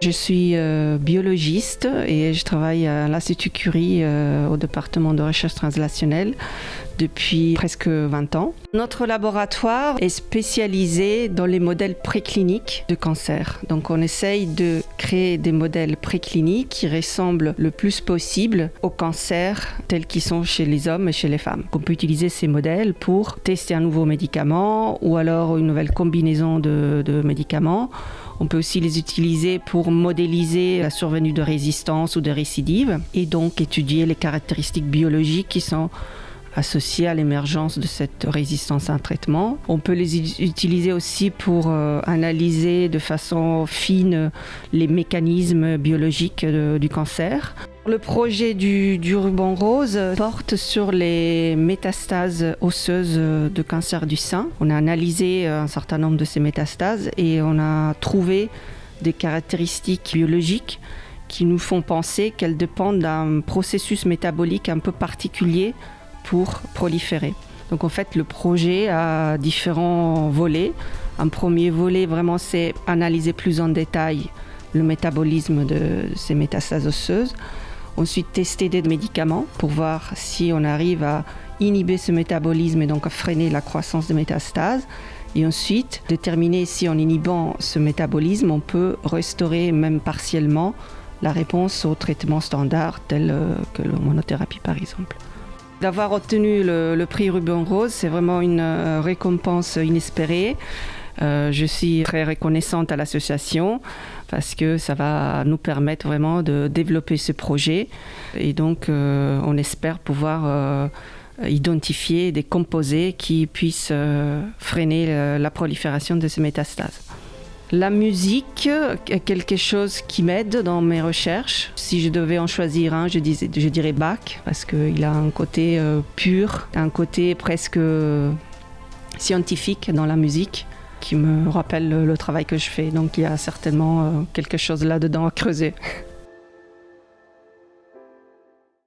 Je suis biologiste et je travaille à l'Institut Curie au département de recherche translationnelle depuis presque 20 ans. Notre laboratoire est spécialisé dans les modèles précliniques de cancer. Donc on essaye de créer des modèles précliniques qui ressemblent le plus possible aux cancers tels qu'ils sont chez les hommes et chez les femmes. On peut utiliser ces modèles pour tester un nouveau médicament ou alors une nouvelle combinaison de médicaments. On peut aussi les utiliser pour modéliser la survenue de résistance ou de récidive et donc étudier les caractéristiques biologiques qui sont associées à l'émergence de cette résistance à un traitement. On peut les utiliser aussi pour analyser de façon fine les mécanismes biologiques du cancer. Le projet du ruban rose porte sur les métastases osseuses de cancer du sein. On a analysé un certain nombre de ces métastases et on a trouvé des caractéristiques biologiques qui nous font penser qu'elles dépendent d'un processus métabolique un peu particulier pour proliférer. Donc en fait, le projet a différents volets. Un premier volet, vraiment, c'est analyser plus en détail le métabolisme de ces métastases osseuses. Ensuite, tester des médicaments pour voir si on arrive à inhiber ce métabolisme et donc à freiner la croissance des métastases. Et ensuite, déterminer si en inhibant ce métabolisme, on peut restaurer même partiellement la réponse aux traitements standards tels que la monothérapie par exemple. D'avoir obtenu le prix Ruban Rose, c'est vraiment une récompense inespérée. Je suis très reconnaissante à l'association parce que ça va nous permettre vraiment de développer ce projet et donc on espère pouvoir identifier des composés qui puissent freiner la prolifération de ces métastases. La musique est quelque chose qui m'aide dans mes recherches. Si je devais en choisir un, je dirais Bach parce qu'il a un côté pur, un côté presque scientifique dans la musique qui me rappelle le travail que je fais. Donc il y a certainement quelque chose là-dedans à creuser.